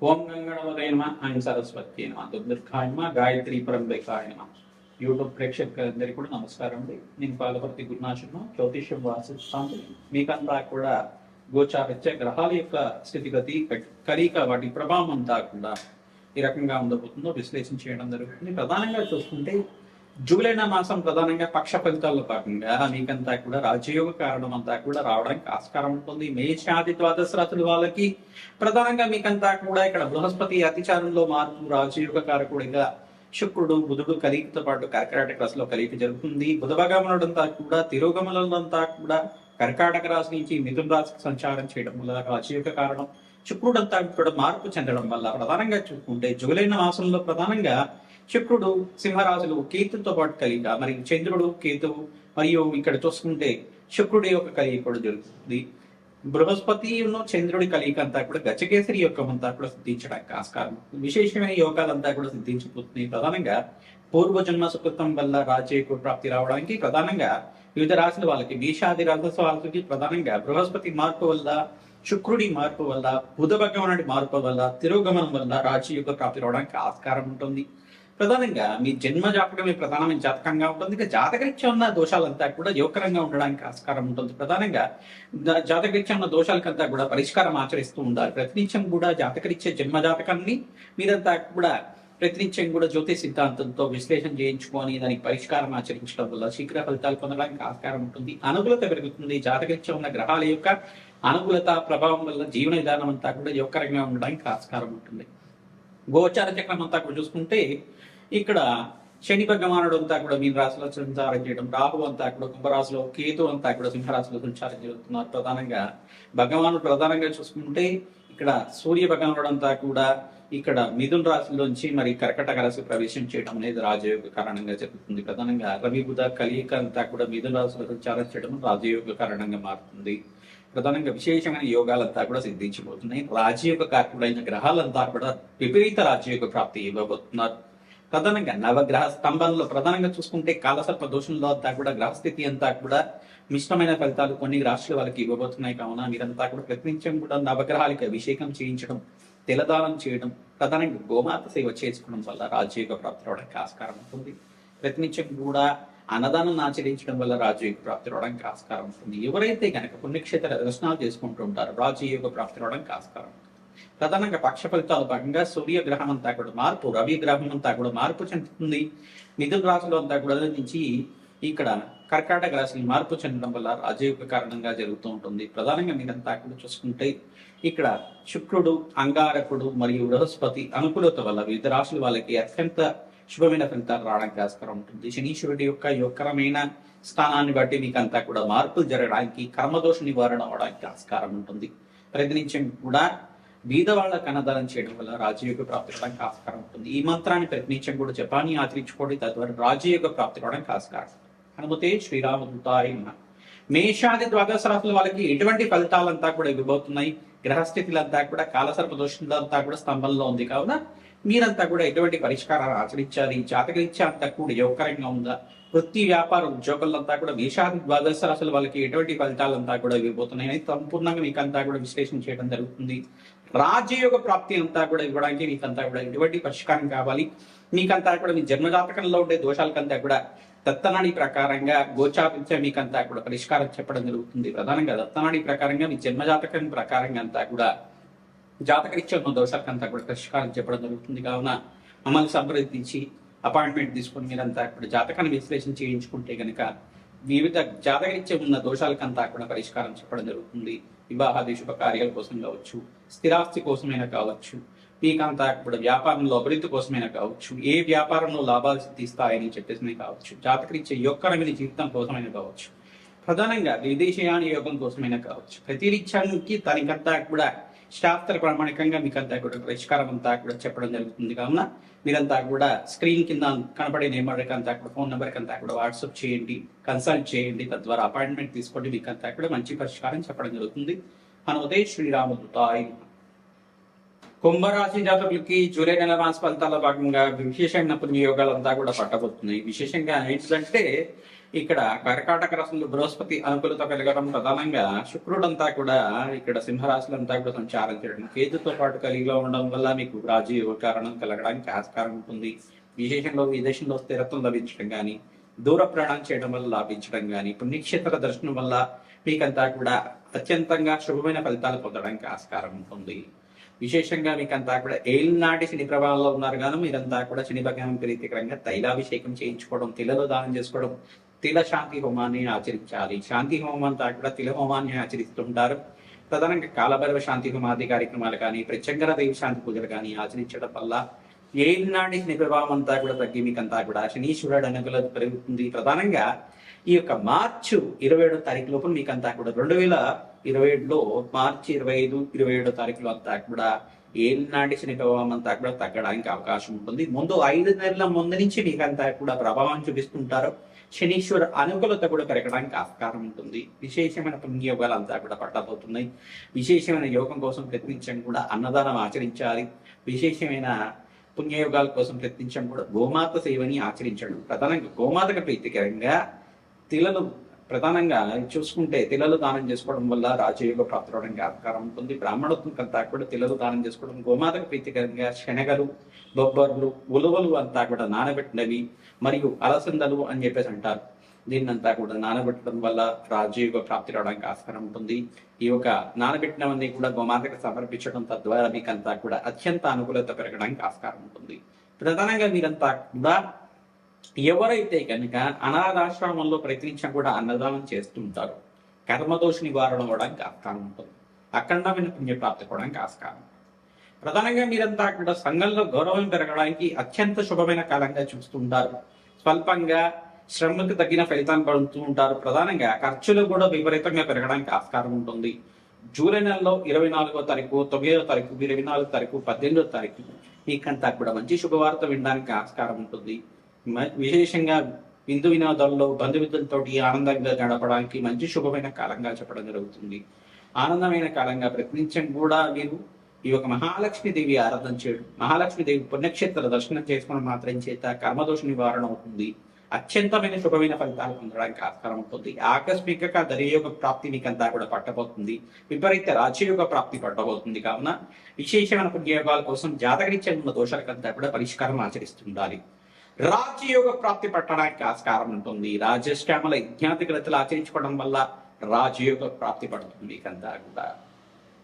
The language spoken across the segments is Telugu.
ఓం గంగణవదయ నమ ఆయన సరస్వతి నమ దుర్గాయ నమ గాయత్రి పరంబేకాయ నమ. యూట్యూబ్ ప్రేక్షకులందరికీ కూడా నమస్కారం అండి. నేను పాలపర్తి గురునాశనం జ్యోతిష్యం వాసిస్తాను. మీకంతా కూడా గోచారిత్య గ్రహాల యొక్క స్థితిగతి కలిక వాటి ప్రభావం అంతా కూడా ఈ రకంగా ఉండబోతుందో విశ్లేషణ చేయడం జరుగుతుంది. ప్రధానంగా చూసుకుంటే జూలై మాసం ప్రధానంగా పక్ష ఫలితాల్లో భాగంగా మీకంతా కూడా రాజయోగ కారణం అంతా కూడా రావడానికి ఆస్కారం ఉంటుంది. మేషాది ద్వాదశ రాశుల వాళ్ళకి ప్రధానంగా మీకంతా కూడా ఇక్కడ బృహస్పతి అతిచారంలో మార్పు రాజయోగ కారకుడిగా శుక్రుడు బుధుడు కలిగితో పాటు కర్కాటక రాశిలో కలిపి జరుగుతుంది. బుధ భగవానుడంతా కూడా తిరోగమనంతా కూడా కర్కాటక రాశి నుంచి మిథున రాశికి సంచారం చేయడం వల్ల రాజయోగ కారణం. శుక్రుడంతా కూడా మార్పు చెందడం వల్ల ప్రధానంగా చూసుకుంటే జూలై మాసంలో ప్రధానంగా శుక్రుడు సింహరాశులు కేతుతో పాటు కలిక, మరి చంద్రుడు కేతువు మరియు ఇక్కడ చూసుకుంటే శుక్రుడి యొక్క కలిక కూడా జరుగుతుంది. బృహస్పతి చంద్రుడి కలిక అంతా కూడా గజకేసరి యోగం అంతా కూడా సిద్ధించడానికి ఆస్కారం. విశేషమైన యోగాలంతా కూడా సిద్ధించిపోతుంది. ప్రధానంగా పూర్వజన్మ సుకృతం వల్ల రాజ్యకు ప్రాప్తి రావడానికి ప్రధానంగా వివిధ రాశుల వాళ్ళకి మేషాది రాశి వాళ్ళకి ప్రధానంగా బృహస్పతి మార్పు వల్ల, శుక్రుడి మార్పు వల్ల, బుధ భగవానుడి మార్పు వల్ల, తిరోగమనం వల్ల రాజ్యయుగ ప్రాప్తి రావడానికి ఆస్కారం ఉంటుంది. ప్రధానంగా మీ జన్మ జాతకమే ప్రధానమైన జాతకంగా ఉంటుంది. ఇక జాతకరీత్యా ఉన్న దోషాలంతా కూడా యోగకరంగా ఉండడానికి ఆస్కారం ఉంటుంది. ప్రధానంగా జాతకరీత్యా ఉన్న దోషాలకంతా కూడా పరిష్కారం ఆచరిస్తూ ఉండాలి. ప్రతినిత్యం కూడా జాతకరీత్యా జన్మ జాతకాన్ని మీరంతా కూడా ప్రతినిత్యం కూడా జ్యోతిష్ సిద్ధాంతంతో విశ్లేషణ చేయించుకొని దానికి పరిష్కారం ఆచరించడం వల్ల శీఘ్ర ఫలితాలు పొందడానికి ఆస్కారం ఉంటుంది. అనుకూలత పెరుగుతుంది. జాతకరీత్యా ఉన్న గ్రహాల యొక్క అనుకూలత ప్రభావం వల్ల జీవన విధానం అంతా కూడా యోగకరంగా ఉండడానికి ఆస్కారం ఉంటుంది. గోచార చక్రం అంతా కూడా చూసుకుంటే ఇక్కడ శని భగవానుడు అంతా కూడా మీన రాశిలో సంచారం చేయడం, రాహు అంతా కూడా కుంభరాశిలో, కేతు అంతా కూడా సింహరాశిలో సంచారం జరుగుతున్నారు. ప్రధానంగా భగవానుడు ప్రధానంగా చూసుకుంటే ఇక్కడ సూర్య భగవానుడు అంతా కూడా ఇక్కడ మిథున రాశిలోంచి మరి కర్కటక రాశి ప్రవేశం చేయడం అనేది రాజయోగ కారణంగా జరుగుతుంది. ప్రధానంగా రవి బుధ కలియిక అంతా కూడా మిథున రాశిలో సంచారం చేయడం రాజయోగ కారణంగా మారుతుంది. ప్రధానంగా విశేషమైన యోగాలంతా కూడా సిద్ధించబోతున్నాయి. రాజయోగ కారకుడైన గ్రహాలంతా కూడా విపరీత రాజయోగ ప్రాప్తి ఇవ్వబోతున్నారు. ప్రధానంగా నవగ్రహ స్తంభంలో ప్రధానంగా చూసుకుంటే కాలసర్ప దోషంలో అంతా కూడా గ్రహస్థితి అంతా కూడా మిశ్రమైన ఫలితాలు కొన్ని రాశుల వాళ్ళకి ఇవ్వబోతున్నాయి. కావున మీరంతా కూడా ప్రతినిత్యం కూడా నవగ్రహాలకి అభిషేకం చేయించడం, తెలదానం చేయడం, ప్రధానంగా గోమాత సేవ చేసుకోవడం వల్ల రాజయోగ ప్రాప్తి రావడానికి ఆస్కారం ఉంటుంది. ప్రతినిత్యం కూడా అన్నదానం ఆచరించడం వల్ల రాజయోగ ప్రాప్తి రావడానికి ఆస్కారం ఉంటుంది. ఎవరైతే కనుక పుణ్యక్షేత్ర దర్శనాలు చేసుకుంటూ ఉంటారో రాజయోగ ప్రాప్తి రావడానికి ఆస్కారం ఉంటుంది. ప్రధానంగా పక్ష ఫలితాల భాగంగా సూర్య గ్రహం అంతా కూడా మార్పు, రవి గ్రహం అంతా కూడా మార్పు చెందుతుంది. మిథున రాశిలో అంతా కూడా నుంచి ఇక్కడ కర్కాటక రాశి మార్పు చెందడం వల్ల రాజయోగ కారణంగా జరుగుతూ ఉంటుంది. ప్రధానంగా మీరంతా కూడా చూసుకుంటే ఇక్కడ శుక్రుడు, అంగారకుడు మరియు బృహస్పతి అనుకూలత వల్ల వివిధ రాశుల వాళ్ళకి అత్యంత శుభమైన ఫలితాలు రావడానికి ఆస్కారం ఉంటుంది. శనీశ్వరుడి యొక్క యోగకరమైన స్థానాన్ని బట్టి మీకు అంతా కూడా మార్పులు జరగడానికి, కర్మదోష నివారణ అవడానికి ఆస్కారం ఉంటుంది. ప్రతినిత్యం కూడా బీద వాళ్ళకు అన్నదానం చేయడం వల్ల రాజయోగ ప్రాప్తి రావడానికి ఆస్కారం ఉంటుంది. ఈ మంత్రాన్ని ప్రతినిత్యం కూడా జపాన్ని ఆచరించుకోవడం తద్వారా రాజయోగ ప్రాప్తి రావడానికి ఆస్కారం. హనుమతే శ్రీరామదూతాయ నమః. మేషాది ద్వాదశ రాశుల వాళ్ళకి ఎటువంటి ఫలితాలంతా కూడా ఇవ్వబోతున్నాయి. గ్రహస్థితులంతా కూడా కాలసర్ప దోషంలంతా కూడా స్తంభంలో ఉంది. కావున మీరంతా కూడా ఎటువంటి పరిష్కారాలు ఆచరించాలి. జాతకరీత్యా అంతా కూడా యోగకరంగా ఉందా. వృత్తి వ్యాపార ఉద్యోగులంతా కూడా మేషాది ద్వాదశ రాశుల వాళ్ళకి ఎటువంటి ఫలితాలంతా కూడా ఇవ్వబోతున్నాయి అని సంపూర్ణంగా మీకు అంతా కూడా విశ్లేషణ చేయడం జరుగుతుంది. రాజయోగ ప్రాప్తి అంతా కూడా ఇవ్వడానికి మీకంతా కూడా ఎటువంటి పరిష్కారం కావాలి. మీకంతా కూడా మీ జన్మజాతకంలో ఉండే దోషాలకంతా కూడా దత్తనాడి ప్రకారంగా గోచాపించే మీకంతా కూడా పరిష్కారం చెప్పడం జరుగుతుంది. ప్రధానంగా దత్తనాడి ప్రకారంగా మీ జన్మజాతకం ప్రకారంగా అంతా కూడా జాతకరీత్యా ఉన్న దోషాలకంతా కూడా పరిష్కారం చెప్పడం జరుగుతుంది. కావున మమ్మల్ని సంప్రదించి అపాయింట్మెంట్ తీసుకొని మీరంతా కూడా జాతకాన్ని విశ్లేషణ చేయించుకుంటే గనక వివిధ జాతకరీత్యా ఉన్న దోషాలకంతా కూడా పరిష్కారం చెప్పడం జరుగుతుంది. వివాహాది శుభకార్యాల కోసం కావచ్చు, స్థిరాస్తి కోసమైనా కావచ్చు, మీకంతా కూడా వ్యాపారంలో అభివృద్ధి కోసమైనా కావచ్చు, ఏ వ్యాపారంలో లాభాలు సిద్ధిస్తాయని చెప్పేసి కావచ్చు, జాతకరీత్యా యొక్కరమైన జీవితం కోసమైనా కావచ్చు, ప్రధానంగా విదేశయాన యోగం కోసమైనా కావచ్చు, ప్రతి రీత్యానికి తనకంతా కూడా శాస్త్ర ప్రామాణికంగా మీకంతా కూడా పరిష్కారం అంతా కూడా చెప్పడం జరుగుతుంది. కావున మీరంతా కూడా స్క్రీన్ కింద కనబడే నెంబర్కి అంతా కూడా ఫోన్ నెంబర్కి అంతా కూడా వాట్సాప్ చేయండి, కన్సల్ట్ చేయండి. తద్వారా అపాయింట్మెంట్ తీసుకోండి. మీకంతా కూడా మంచి పరిష్కారం చెప్పడం జరుగుతుంది. హనుమతే శ్రీరామదూతాయ నమః. కుంభరాశి జాతకులకి జూలై మాస ఫలితాల భాగంగా విశేషమైన పుణ్యయోగాలంతా కూడా పట్టబోతున్నాయి. విశేషంగా ఏంటంటే ఇక్కడ కర్కాటక రాశిలో బృహస్పతి అనుకూలత కలగడం ప్రధానంగా శుక్రుడంతా కూడా ఇక్కడ సింహరాశులు అంతా కూడా సంచారం చేయడం కేతుతో పాటు కలిగిలో ఉండడం వల్ల మీకు రాజయోగ కారణం కలగడానికి ఆస్కారం ఉంటుంది. విశేషంలో విదేశంలో స్థిరత్వం లభించడం కానీ, దూర ప్రయాణం చేయడం వల్ల లాభించడం కానీ, పుణ్యక్షేత్ర దర్శనం వల్ల మీకంతా కూడా అత్యంతంగా శుభమైన ఫలితాలు పొందడానికి ఆస్కారం ఉంటుంది. విశేషంగా మీకంతా కూడా ఏలినాటి శని ప్రభావంలో ఉన్నారు గాను మీరంతా కూడా శని భగవాన్ ప్రీతికరంగా తైలాభిషేకం చేయించుకోవడం, తిలలు దానం చేసుకోవడం, తిల శాంతి హోమాన్ని ఆచరించాలి. శాంతి హోమం అంతా కూడా తిల హోమాన్ని ఆచరిస్తుంటారు. ప్రధానంగా కాలభైరవ శాంతి హోమాది కార్యక్రమాలు కానీ, ప్రత్యంగర దేవి శాంతి పూజలు కానీ ఆచరించడం వల్ల ఏలినాటి శని ప్రభావం అంతా కూడా తగ్గి మీకంతా కూడా శనీశ్వరుడు అనుకూలత పెరుగుతుంది. ప్రధానంగా ఈ యొక్క మార్చి 27వ తారీఖు లోపల మీకంతా కూడా 2027లో మార్చి 25, 27వ తారీఖులో అంతా కూడా ఏలినాటి శని ప్రభావం అంతా కూడా తగ్గడానికి అవకాశం ఉంటుంది. ముందు 5 నెలల ముందు నుంచి మీకంతా కూడా ప్రభావం చూపిస్తుంటారు. శనీశ్వర అనుకూలత కూడా పెరగడానికి ఆస్కారం ఉంటుంది. విశేషమైన పుణ్యయోగాలు అంతా కూడా పట్టబోతున్నాయి. విశేషమైన యోగం కోసం ప్రయత్నించడం కూడా అన్నదానం ఆచరించాలి. విశేషమైన పుణ్యయోగాల కోసం ప్రయత్నించడం కూడా గోమాత సేవని ఆచరించడం. ప్రధానంగా గోమాతకు ప్రీతికరంగా తిలలు ప్రధానంగా చూసుకుంటే తిలలు దానం చేసుకోవడం వల్ల రాజయోగ ప్రాప్తి అవడానికి ఆస్కారం ఉంటుంది. బ్రాహ్మణత్వం అంతా కూడా తిలలు దానం చేసుకోవడం, గోమాతకు ప్రీతికరంగా శనగలు, బొబ్బర్లు, ఉలువలు అంతా కూడా నానబెట్టినవి మరియు అలసందలు అని చెప్పేసి అంటారు. దీన్నంతా కూడా నానబెట్టడం వల్ల రాజయోగ ప్రాప్తి రావడానికి ఆస్కారం ఉంటుంది. ఈ యొక్క నానబెట్టినవన్నీ కూడా గోమాతకు సమర్పించడం తద్వారా మీకంతా కూడా అత్యంత అనుకూలత పెరగడానికి ఆస్కారం ఉంటుంది. ప్రధానంగా మీరంతా కూడా ఎవరైతే కనుక అనాథాశ్రమంలో ప్రయత్నించడం కూడా అన్నదానం చేస్తుంటారు, కర్మదోష నివారణ అవడానికి ఆస్కారం ఉంటుంది. అఖండమైన పుణ్యప్రాప్తి అవడానికి ఆస్కారం. ప్రధానంగా మీరంతా కూడా సంఘంలో గౌరవం పెరగడానికి అత్యంత శుభమైన కాలంగా చూస్తుంటారు. స్వల్పంగా శ్రమకు తగ్గిన ఫలితాన్ని పడుతూ ఉంటారు. ప్రధానంగా ఖర్చులు కూడా విపరీతంగా పెరగడానికి ఆస్కారం ఉంటుంది. జూలై నెలలో 24వ తారీఖు, 9వ తారీఖు, 24వ తారీఖు, 18వ తారీఖు మీకంతా కూడా మంచి శుభవార్త వినడానికి ఆస్కారం ఉంటుంది. విశేషంగా విందు వినోదాల్లో బంధుమిత్రులతో ఆనందంగా గడపడానికి మంచి శుభమైన కాలంగా చెప్పడం జరుగుతుంది. ఆనందమైన కాలంగా ప్రయత్నించడం కూడా మీరు ఈ యొక్క మహాలక్ష్మీదేవి ఆరాధన చేయడం, మహాలక్ష్మీదేవి పుణ్యక్షేత్ర దర్శనం చేసుకోవడం మాత్రం చేత కర్మదోష నివారణ అవుతుంది. అత్యంతమైన శుభమైన ఫలితాలు పొందడానికి ఆస్కారం ఉంటుంది. ఆకస్మిక ధనయోగ ప్రాప్తి మీకంతా కూడా పట్టబోతుంది. విపరీత రాజయోగ ప్రాప్తి పట్టబోతుంది. కావున విశేషమైన పుణ్యయోగాల కోసం జాతకరీత్యా ఉన్న దోషాలకంతా కూడా పరిష్కారం ఆచరిస్తుండాలి. రాజయోగ ప్రాప్తి పట్టడానికి ఆస్కారం ఉంటుంది. రాజశ్యామల యజ్ఞాతిగ్రతలు ఆచరించుకోవడం వల్ల రాజయోగ ప్రాప్తి పడుతుంది. మీకంతా కూడా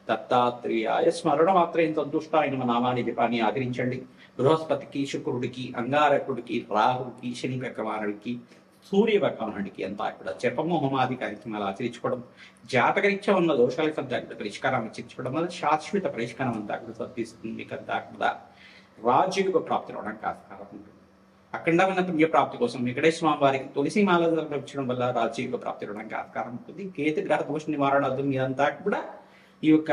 దత్తాత్రేయాయ స్మరణ మాత్రం సంతుష్ట అయిన నామాన్ని జపాన్ని ఆచరించండి. బృహస్పతికి, శుక్రుడికి, అంగారకుడికి, రాహుడికి, శని భగవానుడికి, సూర్య భగవానుడికి అంతా కూడా జపము హోమాది కార్యక్రమాలు ఆచరించుకోవడం, జాతకరీత్యా ఉన్న దోషాలకు అంతా కూడా పరిష్కారం ఆచరించుకోవడం వల్ల శాశ్వత పరిష్కారం అంతా కూడా సిద్ధిస్తుంది. మీకంతా కూడా రాజయోగ ప్రాప్తి రావడానికి ఆస్కారం ఉంటుంది. అఖండమైన పుణ్య ప్రాప్తి కోసం వెంకటేశ్వర స్వామి వారికి తులసి మాల సమర్పించడం వల్ల రాజయోగ ప్రాప్తి రావడానికి ఆస్కారం ఉంటుంది. కేతు గ్రహ దోష నివారణార్థం మీరంతా కూడా ఈ యొక్క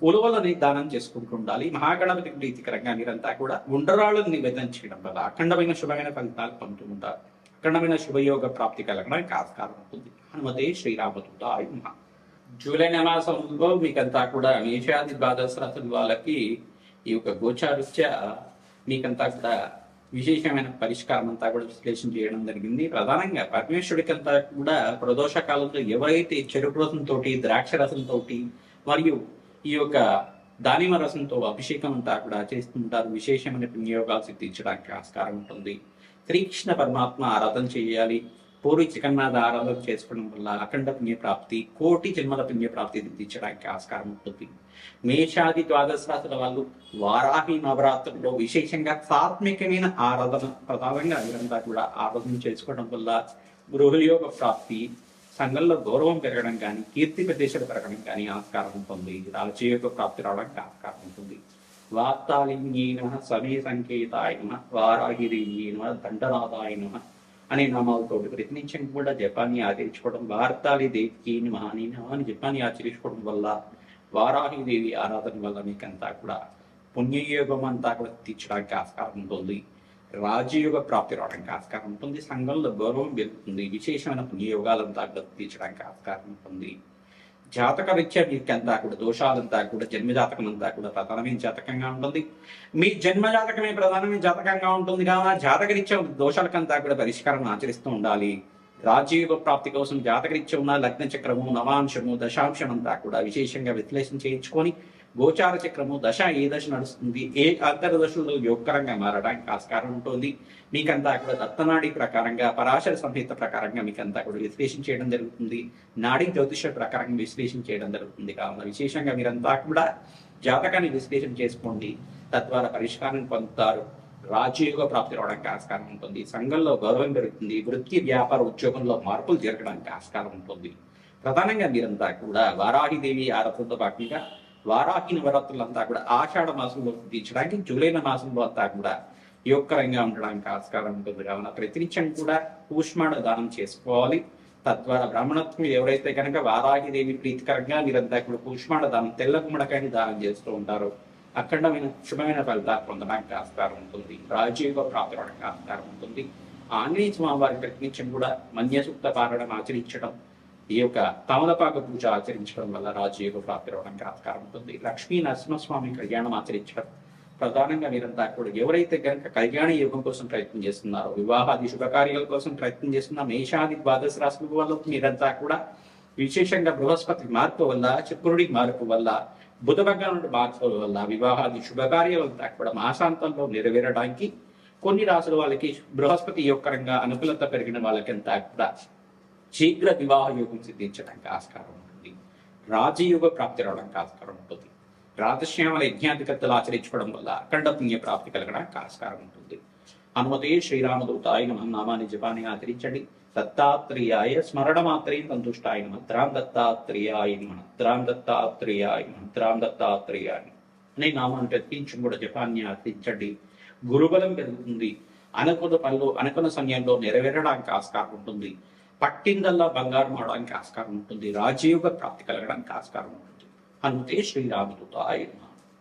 ఉలవలని దానం చేసుకుంటూ ఉండాలి. మహాగణపతికి ప్రీతికరంగా మీరంతా కూడా ఉండ్రాళ్ళను నివేదన చేయడం వల్ల అఖండమైన శుభమైన ఫలితాలు పొందుతూ ఉంటారు. అఖండమైన శుభయోగ ప్రాప్తి కలగడానికి ఆస్కారం ఉంటుంది. హనుమతే శ్రీరామదూతాయ నమః. జూలై మాసంలో మీకంతా కూడా మేషాది ద్వాదశ రాశుల వాళ్ళకి ఈ యొక్క గోచారీత్యా మీకంతా కూడా విశేషమైన పరిష్కారం అంతా కూడా విశ్లేషణ చేయడం జరిగింది. ప్రధానంగా పరమేశ్వరుడికి అంతా కూడా ప్రదోష కాలంలో ఎవరైతే చెరుకు రసంతో, ద్రాక్ష రసంతో మరియు ఈ యొక్క దానిమ రసంతో అభిషేకం అంతా కూడా చేస్తుంటారు. విశేషమైన పుణ్యయోగాలు సిద్ధించడానికి ఆస్కారం ఉంటుంది. శ్రీకృష్ణ పరమాత్మ ఆరాధన చేయాలి. పూరి జగన్నాథ ఆరాధన చేసుకోవడం వల్ల అఖండ పుణ్యప్రాప్తి, కోటి జన్మల పుణ్యప్రాప్తి సిద్ధించడానికి ఆస్కారం ఉంటుంది. మేషాది ద్వాదశ రాశుల వాళ్ళు వారాహి నవరాత్రుల్లో విశేషంగా సాత్వికమైన ఆరాధన ప్రధానంగా వీరంతా కూడా ఆరాధన చేసుకోవడం వల్ల గృహయోగ ప్రాప్తి, సంఘంలో గౌరవం పెరగడం కానీ, కీర్తి ప్రదేశాలు పెరగడం కానీ ఆస్కారం ఉంటుంది. రాజయోగ ప్రాప్తి రావడానికి ఆస్కారం ఉంటుంది. వార్తాలింగీ నమః, సమయ సంకేతాయ నమః, వారాహిదేవి నమః, దండనాథాయ నమః అనే నామాలతో ప్రతినిత్యం కూడా జపాన్ని ఆచరించుకోవడం, వార్తాలి దేవికి నమః అని జపాన్ని ఆచరించుకోవడం వల్ల, వారాహిదేవి ఆరాధన వల్ల మీకంతా కూడా పుణ్యయోగం అంతా కూడా తీర్చడానికి ఆస్కారం ఉంటుంది. రాజయోగ ప్రాప్తి రావడానికి ఆస్కారం ఉంటుంది. సంఘంలో గౌరవం పెరుగుతుంది. విశేషమైన పుణ్యయోగాలంతా కూడా తీర్చడానికి ఆస్కారం ఉంటుంది. జాతక రీత్యా మీకంతా కూడా దోషాలంతా కూడా జన్మజాతకం అంతా కూడా ప్రధానమైన జాతకంగా ఉంటుంది. మీ జన్మజాతకమే ప్రధానమైన జాతకంగా ఉంటుంది కావున జాతక రీత్యా దోషాలకంతా కూడా పరిష్కారం ఆచరిస్తూ ఉండాలి. రాజయోగ ప్రాప్తి కోసం జాతకరీత్యా ఉన్న లగ్న చక్రము, నవాంశము, దశాంశం అంతా కూడా విశేషంగా విశ్లేషణ చేయించుకొని గోచార చక్రము దశ ఏ దశ నడుస్తుంది, ఏ అంతర్దశలో యోగకరంగా మారడానికి ఆస్కారం ఉంటుంది. మీకంతా కూడా దత్తనాడి ప్రకారంగా పరాశర సంహిత ప్రకారంగా మీకంతా కూడా విశ్లేషణ చేయడం జరుగుతుంది. నాడీ జ్యోతిష ప్రకారంగా విశ్లేషణ చేయడం జరుగుతుంది. కావున విశేషంగా మీరంతా కూడా జాతకాన్ని విశ్లేషణ చేసుకోండి, తద్వారా పరిష్కారం పొందుతారు. రాజయోగ ప్రాప్తి రావడానికి ఆస్కారం ఉంటుంది. సంఘంలో గౌరవం పెరుగుతుంది. వృత్తి, వ్యాపార, ఉద్యోగంలో మార్పులు జరగడానికి ఆస్కారం ఉంటుంది. ప్రధానంగా మీరంతా కూడా వారాహిదేవి ఆరాధనతో భాగంగా వారాహి నవరాత్రులంతా కూడా ఆషాఢ మాసంలో తీర్చడానికి జూలై మాసంలో అంతా కూడా యోగకరంగా ఉండడానికి ఆస్కారం ఉంటుంది. కావున ప్రతినిత్యం కూడా కూష్మాణ దానం చేసుకోవాలి. తద్వారా బ్రాహ్మణత్వం ఎవరైతే కనుక వారాహిదేవి ప్రీతికరంగా మీరంతా కూడా కూష్మాణ దానం, తెల్ల గుమ్మడికాయని దానం చేస్తూ ఉంటారో అఖండమైన శుభమైన ఫలితాలు పొందడానికి ఆస్కారం ఉంటుంది. రాజయోగ ప్రాప్తి అవడానికి ఆస్కారం ఉంటుంది. ఆంజనేయ స్వామివారి ప్రతినిత్యం కూడా మన్య సూక్త పారాయణం ఆచరించడం, ఈ యొక్క తమలపాక పూజ ఆచరించడం వల్ల రాజయోగ ప్రాప్తి రావడానికి ఆస్కారం ఉంటుంది. లక్ష్మీ నరసింహస్వామి కళ్యాణం ఆచరించడం, ప్రధానంగా మీరంతా కూడా ఎవరైతే కనుక కళ్యాణ యోగం కోసం ప్రయత్నం చేస్తున్నారో, వివాహాది శుభకార్యాల కోసం ప్రయత్నం చేస్తున్న మేషాది ద్వాదశ రాశుల వల్ల మీరంతా కూడా విశేషంగా బృహస్పతి మార్పు వల్ల, శుక్రుడి మార్పు వల్ల, బుధ భగవానుడి మార్పుల వల్ల వివాహాది శుభకార్యాలంతా కూడా మాసాంతంలో నెరవేరడానికి కొన్ని రాసుల వాళ్ళకి బృహస్పతి యోగకరంగా అనుకూలత పెరిగిన వాళ్ళకంతా కూడా శీఘ్ర వివాహ యోగం సిద్ధించడానికి ఆస్కారం ఉంటుంది. రాజయోగ ప్రాప్తి రావడానికి ఆస్కారం ఉంటుంది. రాజశ్యామల యజ్ఞాధికతలు ఆచరించుకోవడం వల్ల అఖండ పుణ్య ప్రాప్తి కలగడానికి ఆస్కారం ఉంటుంది. హనుమతే శ్రీరామదూతాయ నమః నామాన్ని జపాన్ని ఆచరించండి. దత్తాత్రేయాయ స్మరణ మాత్రే సంతుష్టాయ మంత్రాం దత్తాత్రేయాయ మంత్రాం దత్తాత్రేయాయ మంత్రాం దత్తాత్రేయాయ అనే నామాన్ని ప్రతించి కూడా జపాన్ని ఆచరించండి. గురుబలం పెరుగుతుంది. అనుకున్న పనులు అనుకున్న సమయంలో నెరవేరడానికి ఆస్కారం ఉంటుంది. పట్టిందల్లా బంగారం అవడానికి ఆస్కారం ఉంటుంది. రాజయోగ ప్రాప్తి కలగడానికి ఆస్కారం ఉంటుంది. హనుమతే శ్రీరామదూతాయ నమః.